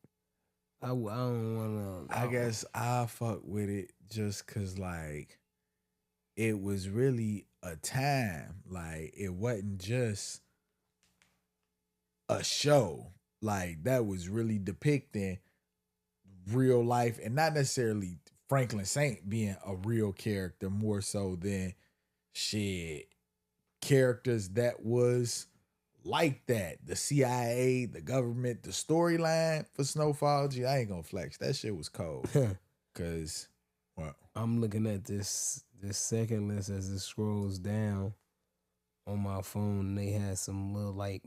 I don't want to. I guess I fuck with it just because, like, it was really a time. Like, it wasn't just a show. Like, that was really depicting real life and not necessarily Franklin Saint being a real character, more so than characters that was like that. The CIA, the government, the storyline for Snowfall. Gee, I ain't gonna flex. That shit was cold. Cause what? I'm looking at this second list as it scrolls down on my phone. And they had some little like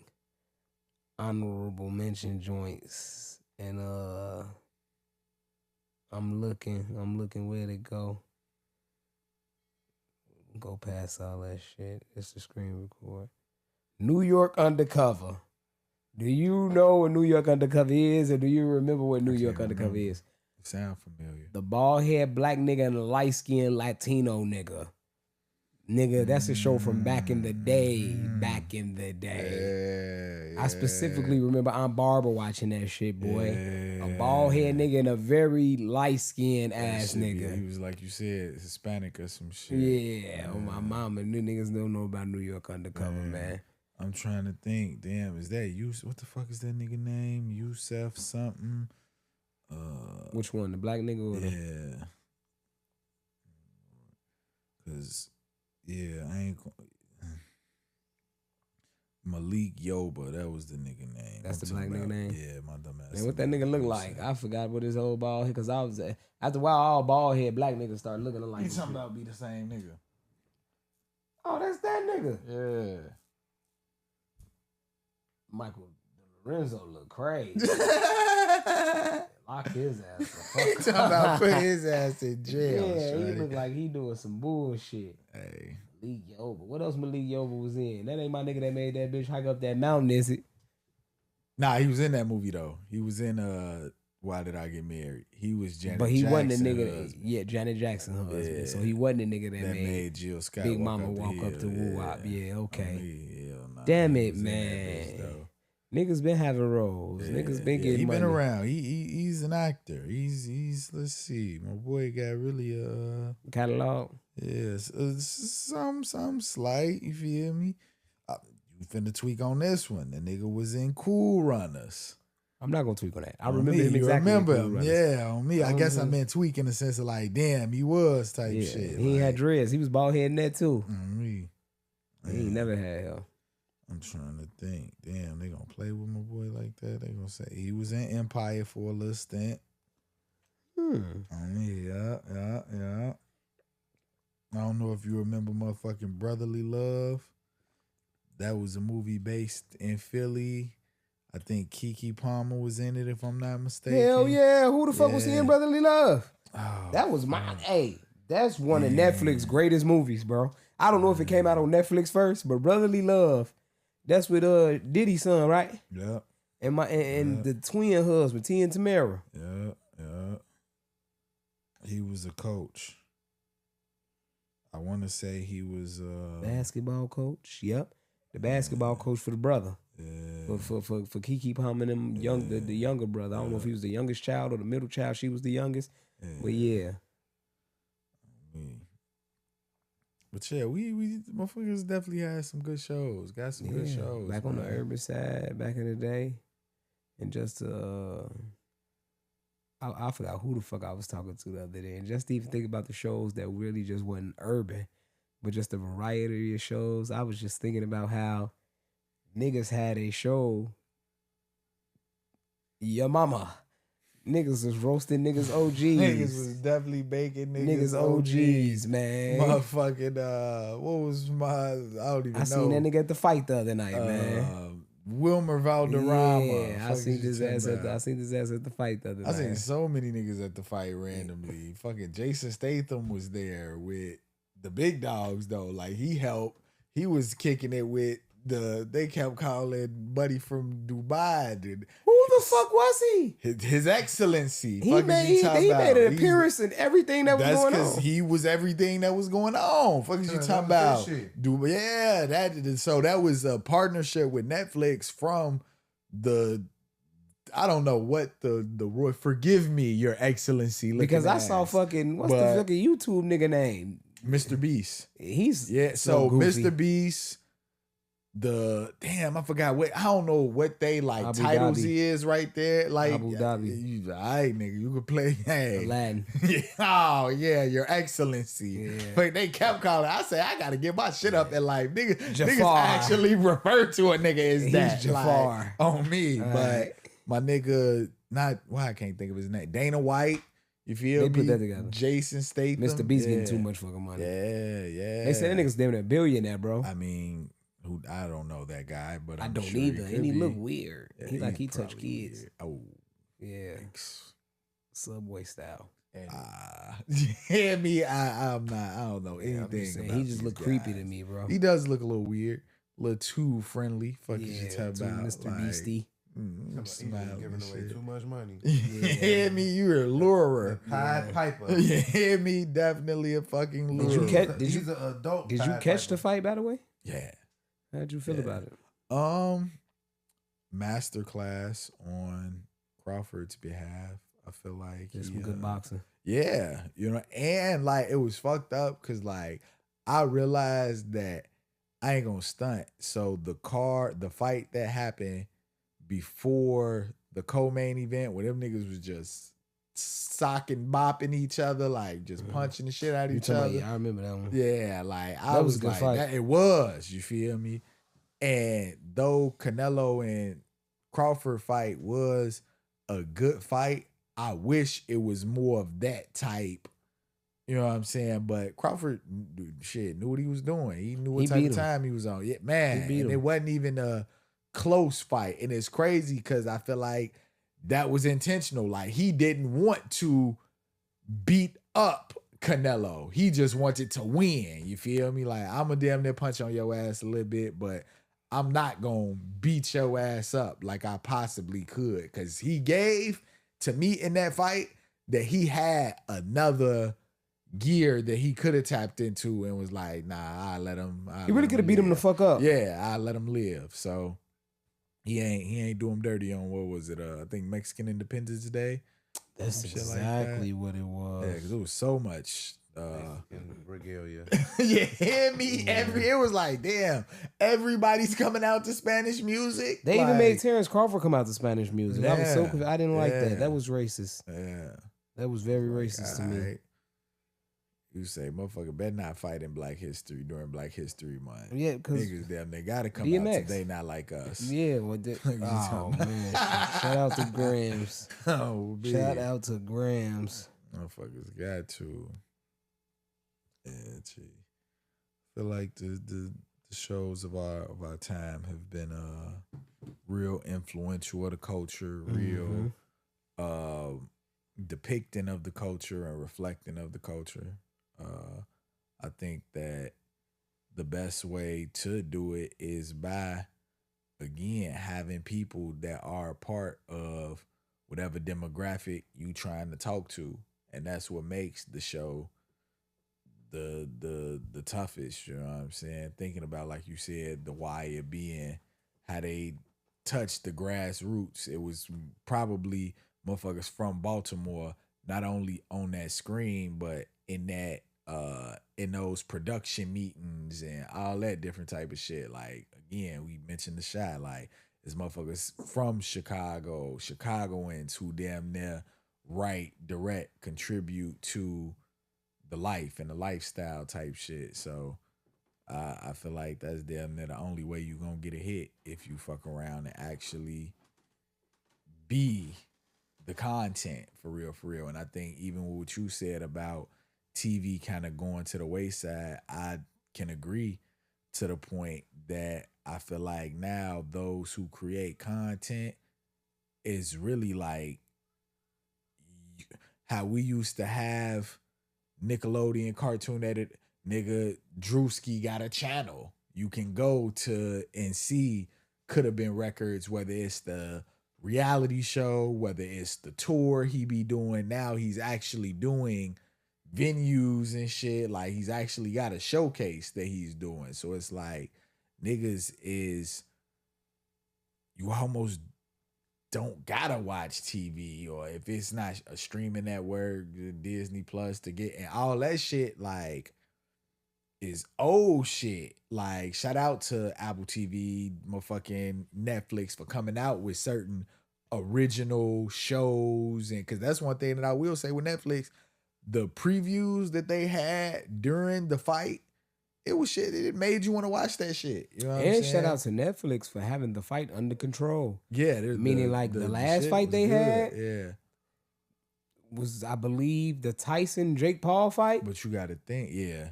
honorable mention joints, and I'm looking where to go. Go past all that shit. It's the screen record. New York Undercover. Do you know what New York Undercover is, or do you remember what New York Undercover is? Sound familiar. The bald head black nigga and the light skinned Latino nigga. Nigga, that's a show from back in the day. Back in the day. Yeah. I specifically remember Aunt Barbara watching that shit, boy. Yeah. A bald head nigga and a very light skinned ass He nigga. was like you said, Hispanic or some shit. Yeah. Oh, my mama. New niggas don't know about New York Undercover, man. I'm trying to think. Damn, is that you? What the fuck is that nigga name? Yusef something. Which one? The black nigga or the... Yeah. Cause I ain't Malik Yoba, that was the nigga name. That's the black nigga name? Yeah, my dumb ass. Man, what that nigga look like? I forgot what his whole bald head, cause I was after a while all bald head black niggas started looking alike. You talking about be the same nigga? Oh, that's that nigga. Yeah. Michael Lorenzo look crazy. Lock his ass the fuck He talking about put his ass in jail. Yeah, shorty. he look like he doing some bullshit. Hey. Malik Yoba. What else Malik Yoba was in? That ain't my nigga that made that bitch hike up that mountain, is it? Nah, he was in that movie though. He was in Why Did I Get Married? He was Janet But he Jackson, wasn't the her nigga. husband. Yeah, Janet Jackson husband. Yeah. So he wasn't the nigga that that made made Jill Scott Big Mama walk up to Woo Wop. Yeah, okay. Damn it, man. Niggas been having roles. Niggas been getting he money. been around. He's an actor. He's let's see. My boy got really Catalog. yes, some slight, you feel me? You finna tweak on this one. The nigga was in Cool Runners. I'm not gonna tweak on that. I On remember me, him exactly. You remember in Cool him? Runners. Yeah, on me. I guess I meant tweak in the sense of like, damn, he was type Yeah, shit. he like, had dreads. He was bald head in that too. on me. He ain't never had hell. I'm trying to think. Damn, they gonna play with my boy like that? They gonna say he was in Empire for a little stint. Yeah. I don't know if you remember motherfucking Brotherly Love. That was a movie based in Philly. I think Keke Palmer was in it, if I'm not mistaken. Hell yeah. Who the fuck was he in Yeah. Brotherly Love? Oh, That was my hey. That's one of Netflix's greatest movies, bro. I don't know if it came out on Netflix first, but Brotherly Love, that's with Diddy's son, right? yeah, And the twin husband, T and Tamara. yeah. He was a coach. I want to say he was Basketball coach. Yep. The basketball coach for the brother. yeah. For Keke Palmer and them the younger brother. I don't know if he was the youngest child or the middle child. She was the youngest. But yeah. But yeah, we motherfuckers definitely had some good shows. Got some good shows. Back on the man. urban side, back in the day. And just I forgot who the fuck I was talking to the other day. And just to even think about the shows that really just wasn't urban, but just a variety of shows. I was just thinking about how niggas had a show. Your mama. Niggas was roasting niggas OGs. Niggas was definitely baking niggas OGs, man. Motherfucking what was my I don't even know. I seen that nigga at the fight the other night, man. Wilmer Valderrama. Yeah, I seen this ass at the fight the other night. I seen so many niggas at the fight randomly. Fucking Jason Statham was there with the big dogs though. Like he helped. He was kicking it with they kept calling Buddy from Dubai. Dude. Who the fuck was he? His Excellency. He made an appearance in everything that was going on. That's because he was everything that was going on. Fuck is you talking about? Yeah, that was a partnership with Netflix from the. I don't know what the forgive me, Your Excellency. Because I saw fucking the fucking YouTube nigga name? Mr. Beast. He's so goofy. Mr. Beast. I forgot what I don't know what they like Abu titles Dhabi. he is right there. Like Abu Dhabi. You, all right, nigga, you could play Aladdin. Oh yeah, Your Excellency. Yeah. But they kept calling. I said I gotta get my shit up in life. Niggas Jafar. actually refer to a nigga as He's that. Jafar. Like, on me. All but right. my nigga, I can't think of his name. Dana White. You feel They me? put that together. Jason Statham. Mr. Beast getting too much fucking money. Yeah. They said that nigga's damn near a billionaire, bro. I mean, who I don't know that guy, but I I'm don't sure either. he And he could look be. weird. Yeah, He like he he's touch probably kids. weird. Oh, Yeah. yikes. Subway style. Yeah, me. I'm not. I don't know Yeah, I'm just anything saying, about he just these look creepy to guys. me, bro. He does look a little weird, a little too friendly. Fuck is you Yeah, talking to about, Mr. like, Beastie. He's smiling giving and away shit. too much money. Yeah, me. You're a lurer. Pied Piper. Yeah, me. Definitely a fucking lurer. He's an adult. Did you Pied catch Piper. the fight, by the way? Yeah. How'd you feel about it? Masterclass on Crawford's behalf. I feel like There's some good boxing. Yeah, and like it was fucked up because like I realized that I ain't gonna stunt. So the fight that happened before the co-main event, where them niggas was just socking, bopping each other, like just punching the shit out of each other. Yeah, I remember that one. Yeah, like I That was was a good like, fight. that, it was. You feel me? And though Canelo and Crawford fight was a good fight, I wish it was more of that type. You know what I'm saying? But Crawford, shit, knew what he was doing. He knew what type of time he was on. Yeah, man. And it wasn't even a close fight. And it's crazy because I feel like that was intentional. Like he didn't want to beat up Canelo. He just wanted to win. You feel me? Like I'm a damn near punch on your ass a little bit, but I'm not gonna beat your ass up like I possibly could. Because he gave to me in that fight that he had another gear that he could have tapped into and was like, nah, I let him. He really could have beat him the fuck up. Yeah, I let him live. So he ain't do him dirty on what was it? I think Mexican Independence Day. That's exactly what it was. Yeah, because it was so much. Regalia. Yeah, it was like, damn, everybody's coming out to Spanish music. They even made Terrence Crawford come out to Spanish music. Yeah, I was so confused. I didn't like that. That was racist. Yeah. That was very racist to me. You say, motherfucker better not fight in Black History during Black History Month. Yeah, because niggas damn, they gotta come DMX. out today, not like us. Yeah, well, oh man, shout out to Grams. Oh, man. Shout out to Grams. Motherfuckers got to. Yeah, gee. I feel like the shows of our time have been real influential of the culture, real depicting of the culture and reflecting of the culture. I think that the best way to do it is by, again, having people that are a part of whatever demographic you trying to talk to. And that's what makes the show the toughest, you know what I'm saying? Thinking about, like you said, the wire being how they touched the grassroots. It was probably motherfuckers from Baltimore, not only on that screen, but in that in those production meetings and all that different type of shit. Like, again, we mentioned the shot, like it's motherfuckers from Chicago, Chicagoans who damn near write, direct, contribute to the life and the lifestyle type shit. So I feel like that's damn near the only way you gonna get a hit if you fuck around and actually be the content for real. And I think even what you said about TV kind of going to the wayside, I can agree to the point that I feel like now those who create content is really like how we used to have Nickelodeon cartoon edit, nigga, Drewski got a channel. You can go to and see Could Have Been Records, whether it's the reality show, whether it's the tour he be doing. Now he's actually doing venues and shit. Like he's actually got a showcase that he's doing. So it's like niggas is, you almost don't gotta watch TV, or if it's not a streaming network, Disney Plus to get, and all that shit like is old shit. Like shout out to Apple TV, motherfucking Netflix for coming out with certain original shows. And because that's one thing that I will say with Netflix, the previews that they had during the fight, it was shit. It made you want to watch that shit. You know what I'm saying? And shout out to Netflix for having the fight under control. Yeah. Meaning the last fight they had yeah, was, I believe, the Tyson Jake Paul fight. but you got to think, yeah.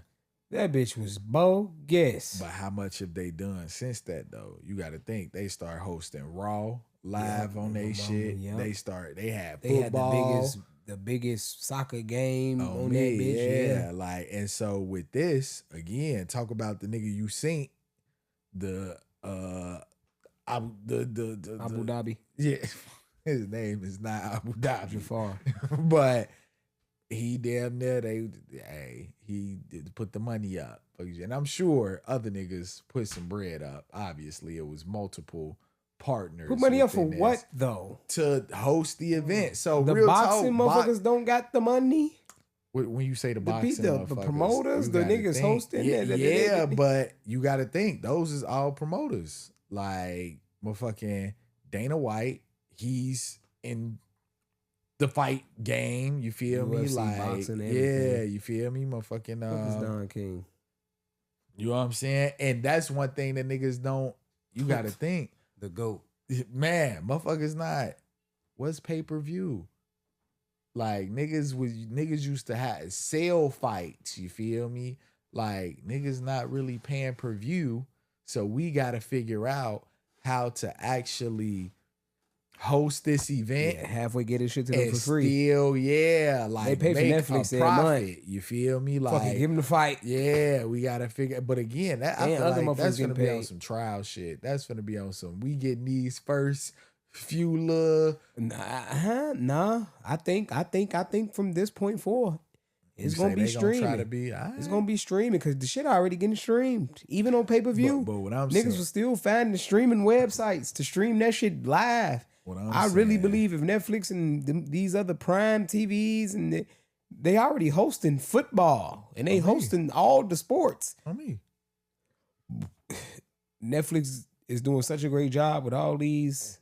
That bitch was bogus. But how much have they done since that though? You got to think they start hosting Raw live on they shit. Yep. They had They had football. the biggest soccer game on me, that bitch. Yeah. Like, and so with this again, talk about the nigga you seen the Abu Dhabi. Yeah, his name is not Abu Dhabi, Jafar. but he damn near he did put the money up, and I'm sure other niggas put some bread up. Obviously, it was multiple partners. Put money up for within what this though? To host the event. So The real boxing talk, motherfuckers don't got the money. when you say the The boxing, the motherfuckers, promoters, you the gotta niggas think. hosting yeah, it. yeah, but you got to think those is all promoters. Like motherfucking Dana White, he's in the fight game. You feel me? UFC, Like boxing, yeah, everything. you feel me? Motherfucking Fuck is Don King? you know what I'm saying? And that's one thing that niggas don't. You got to think, The GOAT. man, motherfuckers not. What's pay-per-view? Like niggas used to have sale fights, you feel me? Like niggas not really paying per view. So we gotta figure out how to actually host this event. Yeah, halfway get this shit to them and for free. still, like pay for make Netflix a every month. profit. You feel me? Like Fucking give them the fight. yeah, we gotta figure. But again, that I And feel other like that's motherfuckers gonna getting be on paid. some trial shit. That's gonna be on some. We getting these first few little. Nah. I think from this point forward, it's you gonna say be they gonna streaming. try to be. It's gonna be streaming because the shit already getting streamed, even on pay per view. But what I'm Niggas saying, was still finding streaming websites to stream that shit live. what I'm I really saying- believe if Netflix and these other Prime TVs and they already hosting football and they hosting all the sports. I mean, Netflix is doing such a great job with all these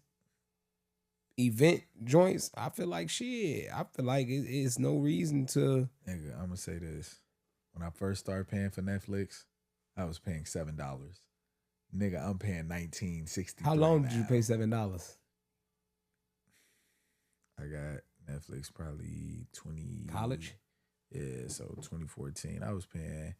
event joints. I feel like shit. I feel like it's no reason to. nigga, I'm gonna say this. When I first started paying for Netflix, I was paying $7. Nigga, I'm paying $19.60. How long did you pay $7? I got Netflix probably 20 College? Yeah, so 2014. I was paying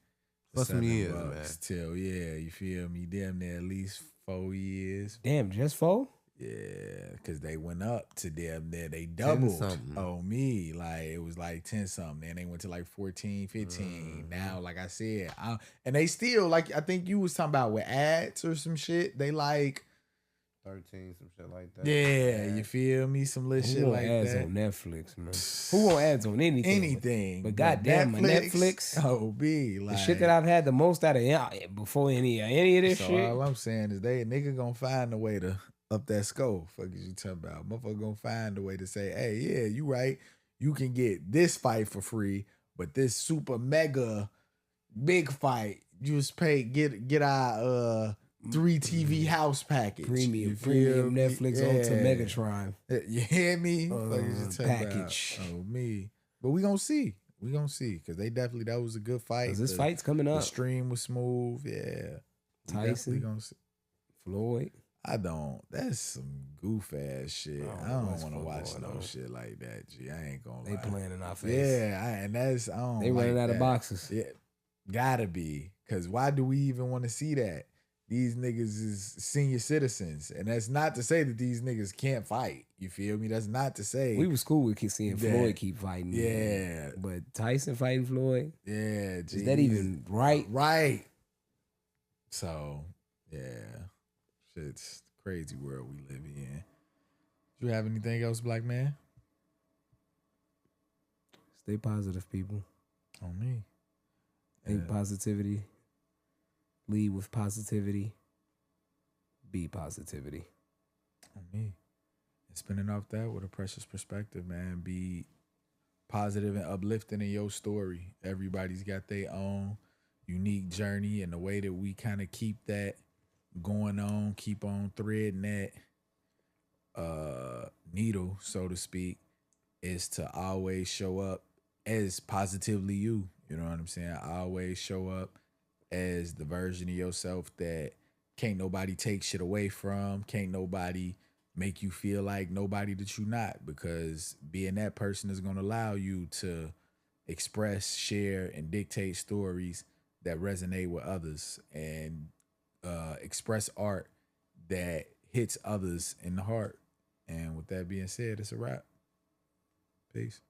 For some $7 years, man. till you feel me? Damn near at least 4 years. Damn, just 4? Yeah, because they went up to damn near they doubled something. on me. Like it was like 10 something. Then they went to like 14, 15. Now, like I said, and they still like I think you was talking about with ads or some shit. They like 13, some shit like that. yeah, you feel me? Some little Who shit want like ads that. on Netflix, man? Who want ads on anything? Anything. But goddamn, my Netflix. Oh, be like The shit that I've had the most out of before any of this so shit. all I'm saying is nigga gonna find a way to up that scope. Fuck is you talking about? Motherfucker gonna find a way to say, hey, yeah, you right. You can get this fight for free, but this super mega big fight, you just get our 3 TV house package. Premium You feel me? Netflix Ultra Megatron You hear me? Fuck is you talking package. about? Oh, me. But we gonna see. We gonna see. Because that was a good fight. 'Cause this The- fight's coming The up. stream was smooth. Yeah. We Tyson. definitely gonna see. Floyd. I don't. That's some goof ass shit. I don't watch want to watch football, no though. shit like that. G, I ain't gonna They lie. playing in our face. Yeah, and that's I don't. They like running out of that. boxes. Yeah, gotta be. Cause why do we even want to see that? These niggas is senior citizens, and that's not to say that these niggas can't fight. You feel me? That's not to say. We was cool with seeing Yeah. Floyd keep fighting. Yeah. But Tyson fighting Floyd? Yeah, G, Is that even right? right? So yeah, shit's crazy world we live in. Do you have anything else, black man? Stay positive, people. On me. Think positivity. Lead with positivity. Be positivity. On me. And spinning off that with a precious perspective, man. Be positive and uplifting in your story. Everybody's got their own unique journey, and the way that we kind of keep that going on, keep on threading that needle, so to speak, is to always show up as positively you. You know what I'm saying? Always show up as the version of yourself that can't nobody take shit away from, can't nobody make you feel like nobody that you not, because being that person is going to allow you to express, share, and dictate stories that resonate with others and express art that hits others in the heart. And with that being said, it's a wrap. Peace.